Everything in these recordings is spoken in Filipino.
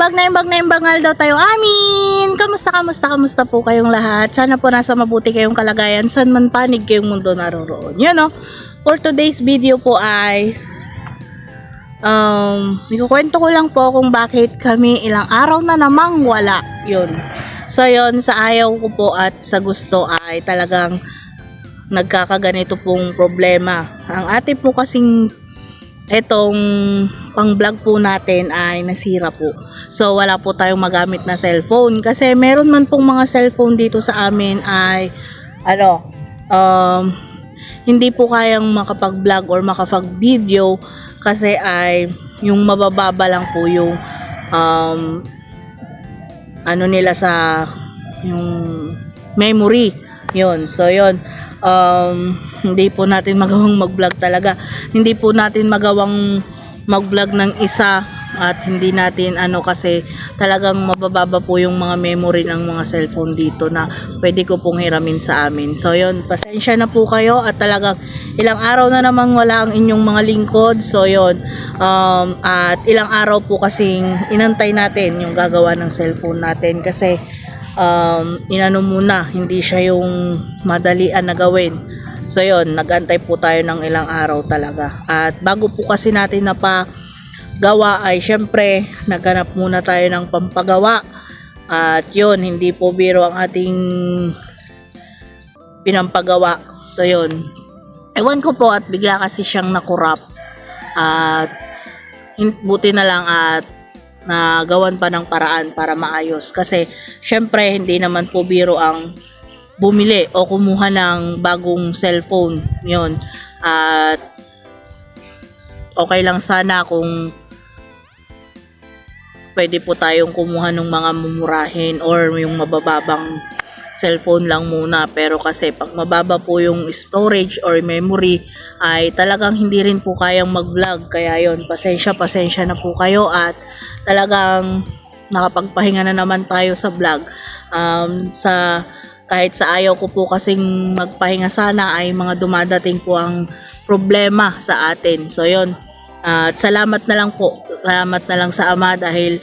Imbangal daw tayo amin. Kamusta po kayong lahat? Sana po nasa mabuti kayong kalagayan, saan man panig kayong mundo naroroon. Yun no? For today's video po ay ikukwento ko lang po kung bakit kami ilang araw na namang wala. Yun. So yun, sa ayaw ko po at sa gusto ay talagang nagkakaganito pong problema. Ang ate po kasing etong pang vlog po natin ay nasira po. So wala po tayong magamit na cellphone kasi meron man pong mga cellphone dito sa amin ay hindi po kayang makapag-vlog or makapag-video kasi ay yung mabababa lang po yung nila sa yung memory. Yun. So yun. Hindi po natin magawang mag-vlog talaga. Hindi po natin magawang mag-vlog ng isa at hindi natin kasi talagang mabababa po yung mga memory ng mga cellphone dito na pwede ko pong hiramin sa amin. So yun, pasensya na po kayo at talagang ilang araw na namang wala ang inyong mga lingkod. So yun, at ilang araw po kasing inantay natin yung gagawa ng cellphone natin kasi inano muna, hindi siya yung madalian na gawin. So yun, nagantay po tayo ng ilang araw talaga. At bago po kasi natin napagawa ay syempre naghanap muna tayo ng pampagawa. At yun, hindi po biro ang ating pinampagawa. So yun, ewan ko po at bigla kasi siyang nakurap. At buti na lang at nagawan pa ng paraan para maayos kasi syempre hindi naman po biro ang bumili o kumuha ng bagong cellphone yun. At okay lang sana kung pwede po tayong kumuha ng mga mumurahin or yung mabababang cellphone lang muna, pero kasi pag mababa po yung storage or memory ay talagang hindi rin po kayang mag-vlog. Kaya yun, pasensya na po kayo at talagang nakapagpahinga na naman tayo sa vlog. Kahit sa ayaw ko po kasing magpahinga sana ay mga dumadating po ang problema sa atin. So yun, at salamat na lang po. Salamat na lang sa Ama dahil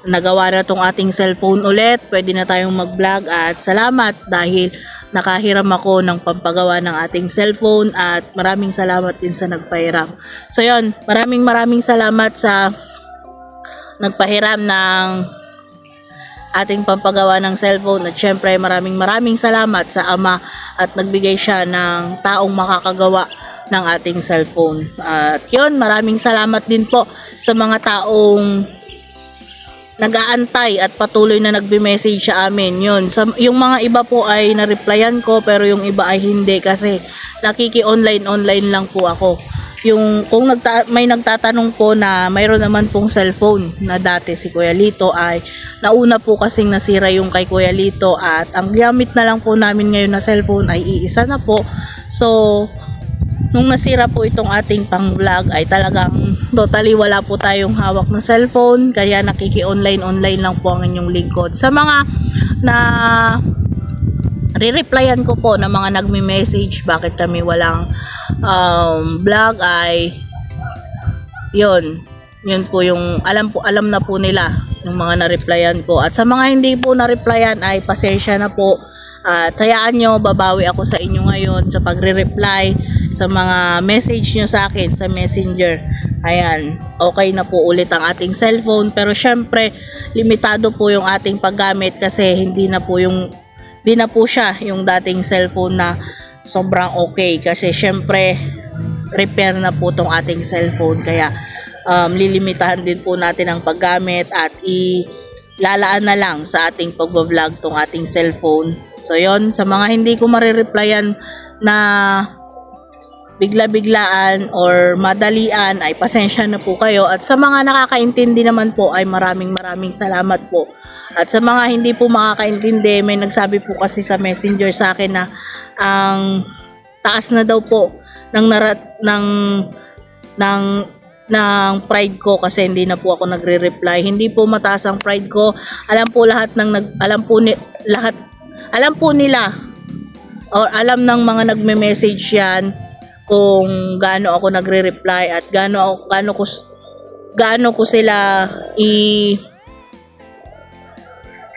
nagawa na tong ating cellphone ulit. Pwede na tayong mag-vlog at salamat dahil nakahiram ako ng pampagawa ng ating cellphone at maraming salamat din sa nagpahiram. So yun, maraming salamat sa nagpahiram ng ating pampagawa ng cellphone at syempre maraming salamat sa Ama at nagbigay siya ng taong makakagawa ng ating cellphone. At yun, maraming salamat din po sa mga taong nag-aantay at patuloy na nagbe-message sa amin. Yun, yung mga iba po ay na-replyan ko pero yung iba ay hindi kasi nakiki-online lang po ako. Yung kung may nagtatanong po na mayroon naman pong cellphone na dati si Kuya Lito ay nauna po kasing nasira yung kay Kuya Lito at ang gamit na lang po namin ngayon na cellphone ay iisa na po. So nung nasira po itong ating pang vlog ay talagang totally wala po tayong hawak na cellphone kaya nakiki-online lang po ang inyong lingkod. Sa mga na re-replyan ko po na mga nagme-message bakit kami walang vlog ay yun po yung alam na po nila yung mga na-replyan ko. At sa mga hindi po na-replyan ay pasensya na po at hayaan nyo, babawi ako sa inyo ngayon sa pagre-reply sa mga message nyo sa akin sa messenger. Ayan, okay na po ulit ang ating cellphone pero syempre limitado po yung ating paggamit kasi hindi na po siya yung dating cellphone na sobrang okay kasi syempre repair na po tong ating cellphone kaya lilimitahan din po natin ang paggamit at ilalaan na lang sa ating pagbablog tong ating cellphone. So yon, sa mga hindi ko marireplyan na bigla-biglaan or madalian ay pasensya na po kayo at sa mga nakakaintindi naman po ay maraming salamat po. At sa mga hindi po makakaintindi, may nagsabi po kasi sa messenger sa akin na ang taas na daw po ng pride ko kasi hindi na po ako nagre-reply. Hindi po mataas ang pride ko. Alam po nila or alam ng mga nagme-message yan kung gaano ako nagre-reply at gaano ko sila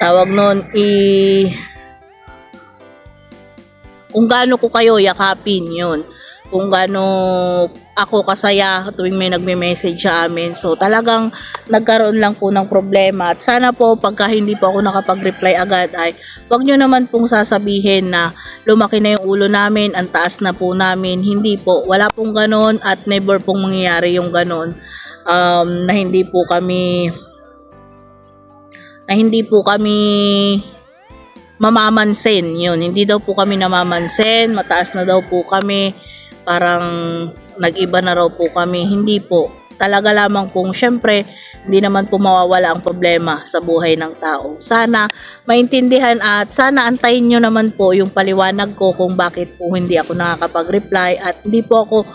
tawag nun, kung gaano ko kayo yakapin, yun. Kung gaano ako kasaya tuwing may nagme-message sa amin. So talagang nagkaroon lang po ng problema. At sana po pagka hindi po ako nakapag-reply agad ay wag nyo naman pong sasabihin na lumaki na yung ulo namin, ang taas na po namin. Hindi po. Wala pong ganon at never pong mangyayari yung ganon. Na hindi po kami mamamansin. Yun, hindi daw po kami namamansin, mataas na daw po kami, parang nag-iba na raw po kami. Hindi po. Talaga lamang pong syempre, hindi naman po mawawala ang problema sa buhay ng tao. Sana maintindihan at sana antayin nyo naman po yung paliwanag ko kung bakit po hindi ako nakakapag-reply at hindi po ako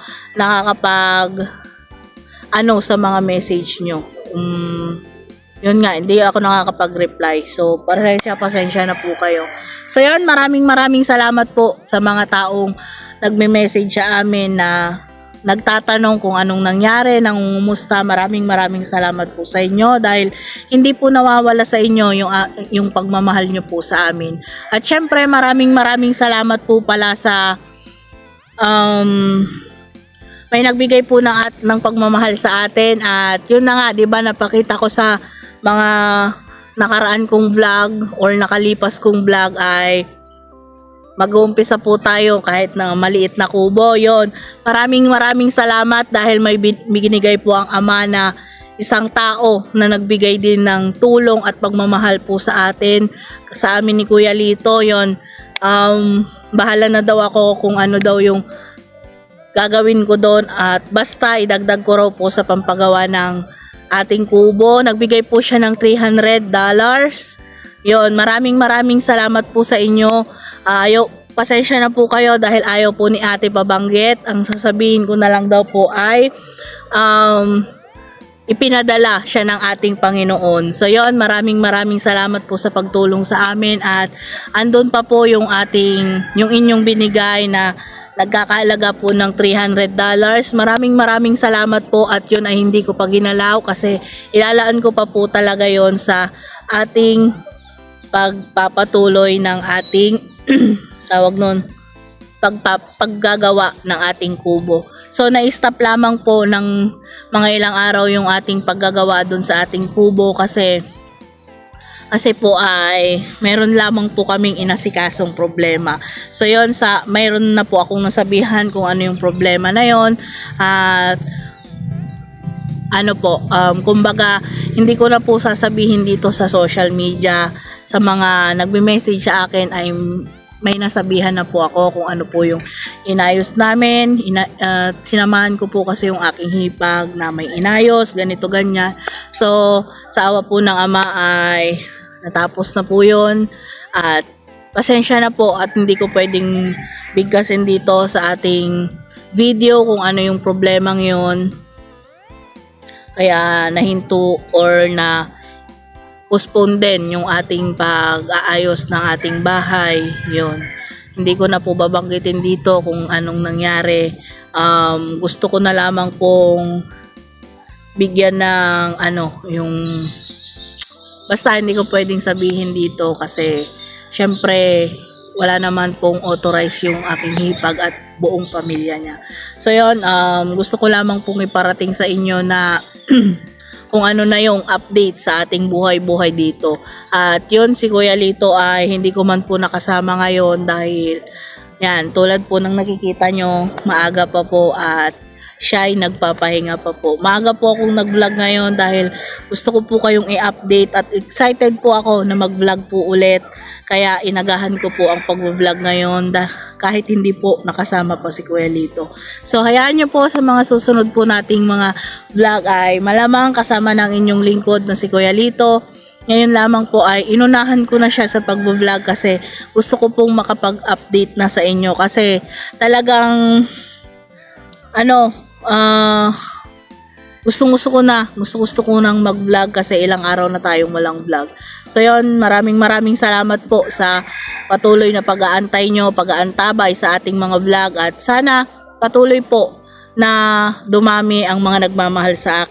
sa mga message nyo. Yun nga, hindi ako nakakapag-reply. So, pasensya na po kayo. So, yun, maraming salamat po sa mga taong nagme-message sa amin na nagtatanong kung anong nangyari, nangungumusta. Maraming salamat po sa inyo dahil hindi po nawawala sa inyo yung pagmamahal nyo po sa amin. At syempre, maraming salamat po pala sa may nagbigay po ng pagmamahal sa atin at yun na nga, 'di ba, napakita ko sa mga nakaraan kong vlog or nakalipas kong vlog ay mag-uumpisa po tayo kahit na maliit na kubo. Yon. Maraming salamat dahil may binigay po ang Ama na isang tao na nagbigay din ng tulong at pagmamahal po sa atin, sa amin ni Kuya Lito. Yon. Bahala na daw ako kung ano daw yung gagawin ko doon at basta idagdag ko raw po sa pampagawa ng ating kubo. Nagbigay po siya ng $300. Yon, maraming salamat po sa inyo. Pasensya na po kayo dahil ayaw po ni ate pabanggit. Ang sasabihin ko na lang daw po ay ipinadala siya ng ating Panginoon. So yon, maraming salamat po sa pagtulong sa amin at andun pa po yung inyong binigay na nagkakahalaga po ng $300. Maraming salamat po at yun ay hindi ko pa ginalaw kasi ilalaan ko pa po talaga yon sa ating pagpapatuloy ng ating paggagawa ng ating kubo. So na-stop lamang po ng mga ilang araw yung ating paggagawa dun sa ating kubo kasi po ay meron lamang po kaming inasikasong problema. So yon, mayroon na po akong nasabihan kung ano yung problema na yon at kumbaga hindi ko na po sasabihin dito sa social media. Sa mga nagme-message sa akin ay may nasabihan na po ako kung ano po yung inayos namin. Sinamahan ko po kasi yung aking hipag na may inayos, ganito ganyan. So sa awa po ng Ama ay natapos na po yun at pasensya na po at hindi ko pwedeng bigkasin dito sa ating video kung ano yung problemang yun. Kaya nahinto or na postpone din yung ating pag-aayos ng ating bahay. Yun. Hindi ko na po babanggitin dito kung anong nangyari. Gusto ko na lamang pong bigyan ng basta hindi ko pwedeng sabihin dito kasi syempre wala naman pong authorized yung aking hipag at buong pamilya niya. So yun, gusto ko lamang pong iparating sa inyo na kung ano na yung update sa ating buhay-buhay dito. At yun, si Kuya Lito ay hindi ko man po nakasama ngayon dahil yan, tulad po ng nakikita nyo, maaga pa po at siya ay nagpapahinga pa po. Maaga po akong nag-vlog ngayon dahil gusto ko po kayong i-update at excited po ako na mag-vlog po ulit. Kaya inagahan ko po ang pag-vlog ngayon kahit hindi po nakasama po si Kuya Lito. So hayaan nyo po sa mga susunod po nating mga vlog ay malamang kasama ng inyong lingkod na si Kuya Lito. Ngayon lamang po ay inunahan ko na siya sa pag-vlog kasi gusto ko pong makapag-update na sa inyo kasi talagang gusto ko nang mag-vlog kasi ilang araw na tayong walang vlog. So yon, maraming salamat po sa patuloy na pag-aantay nyo, pag-aantabay sa ating mga vlog at sana patuloy po na dumami ang mga nagmamahal sa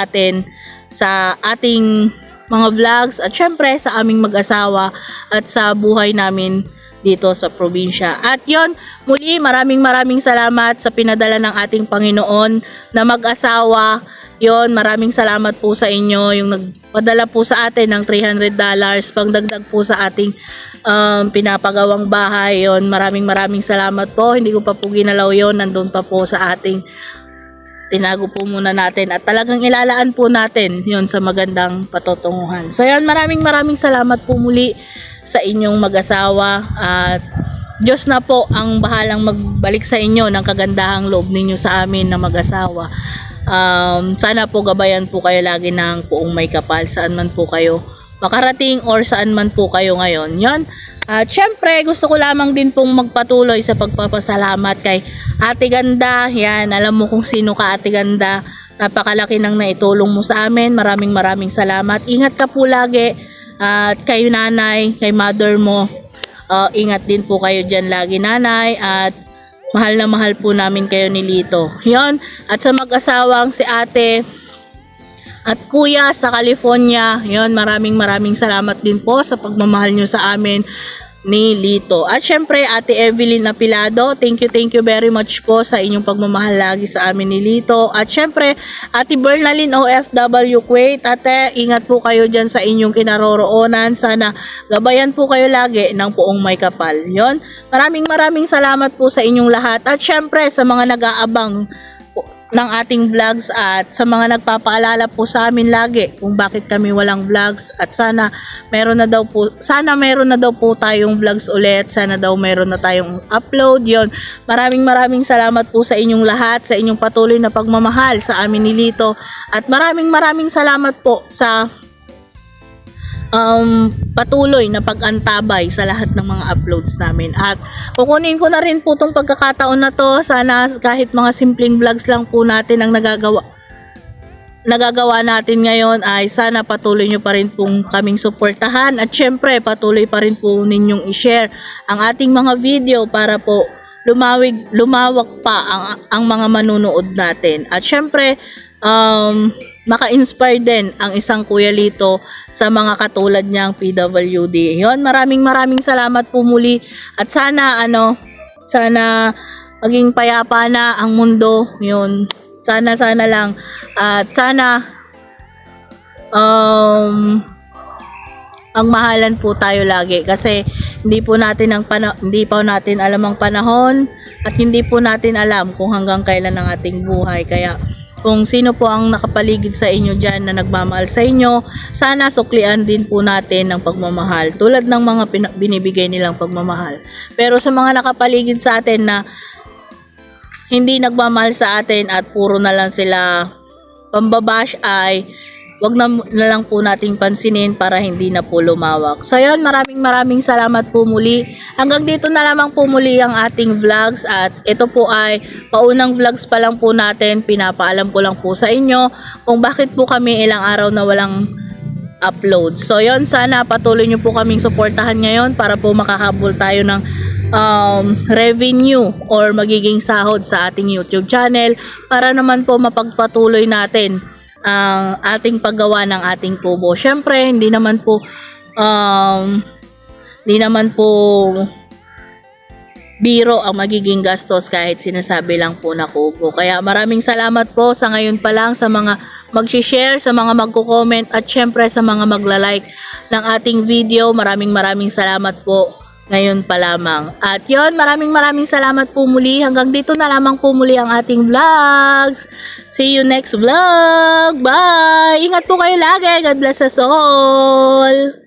atin, sa ating mga vlogs at syempre sa aming mag-asawa at sa buhay namin dito sa probinsya. At yon, muli maraming salamat sa pinadala ng ating Panginoon na mag-asawa. Yon, maraming salamat po sa inyo yung nagpadala po sa atin ng $300 pangdagdag po sa ating pinapagawang bahay. Yon, maraming salamat po. Hindi ko pa po ginalaw yon, nandun pa po sa ating tinago po muna natin at talagang ilalaan po natin yon sa magandang patutunguhan. So yon, maraming salamat po muli sa inyong mag-asawa at Diyos na po ang bahalang magbalik sa inyo ng kagandahang loob ninyo sa amin na mag-asawa. Sana po gabayan po kayo lagi ng Poong May Kapal saan man po kayo makarating or saan man po kayo ngayon. Yon. At syempre gusto ko lamang din pong magpatuloy sa pagpapasalamat kay Ate Ganda. Yan, alam mo kung sino ka, Ate Ganda. Napakalaki ng naitulong mo sa amin. Maraming salamat. Ingat ka po lagi. At kay nanay, kay mother mo, ingat din po kayo dyan lagi nanay. At mahal na mahal po namin kayo ni Lito. Yon. At sa mag-asawang si ate at kuya sa California, yon, maraming salamat din po sa pagmamahal nyo sa amin ni Lito. At syempre Ate Evelyn Apilado, thank you very much po sa inyong pagmamahal lagi sa amin ni Lito. At syempre Ate Bernalyn OFW Kuwait, ate, ingat po kayo dyan sa inyong kinaroroonan. Sana gabayan po kayo lagi ng Poong May Kapal. Yon, maraming salamat po sa inyong lahat. At syempre sa mga nag-aabang ng ating vlogs at sa mga nagpapaalala po sa amin lagi kung bakit kami walang vlogs at sana meron na daw po tayong vlogs ulit, sana daw meron na tayong upload. Yon, maraming salamat po sa inyong lahat, sa inyong patuloy na pagmamahal sa amin ni Lito at maraming salamat po sa patuloy na pag-antabay sa lahat ng mga uploads namin. At kukunin ko na rin po itong pagkakataon na to, sana kahit mga simpleng vlogs lang po natin ang nagagawa natin ngayon ay sana patuloy nyo pa rin pong kaming suportahan at syempre patuloy pa rin po ninyong i-share ang ating mga video para po lumawak pa ang mga manunood natin at syempre maka-inspire din ang isang Kuya Lito sa mga katulad niyang PWD. Yon, maraming salamat po muli at sana maging payapa na ang mundo. Yon, sana lang at sana ang mahalan po tayo lagi kasi hindi pa natin alam ang panahon at hindi po natin alam kung hanggang kailan ang ating buhay. Kaya kung sino po ang nakapaligid sa inyo dyan na nagmamahal sa inyo, sana suklian din po natin ng pagmamahal tulad ng mga binibigay nilang pagmamahal. Pero sa mga nakapaligid sa atin na hindi nagmamahal sa atin at puro na lang sila pambabash ay wag na lang po nating pansinin para hindi na po lumawak. So yun, maraming salamat po muli. Hanggang dito na lamang po muli ang ating vlogs at ito po ay paunang vlogs pa lang po natin. Pinapaalam ko lang po sa inyo kung bakit po kami ilang araw na walang upload. So yun, sana patuloy nyo po kaming suportahan ngayon para po makahabol tayo ng revenue or magiging sahod sa ating YouTube channel para naman po mapagpatuloy natin ang ating paggawa ng ating tubo. Syempre, hindi naman po biro ang magiging gastos kahit sinasabi lang po na kubo. Kaya maraming salamat po sa ngayon pa lang sa mga mag-share, sa mga magko-comment at syempre sa mga magla-like ng ating video. Maraming salamat po ngayon pa lamang. At yon, maraming salamat po muli. Hanggang dito na lamang po muli ang ating vlogs. See you next vlog. Bye! Ingat po kayo lagi. God bless us all.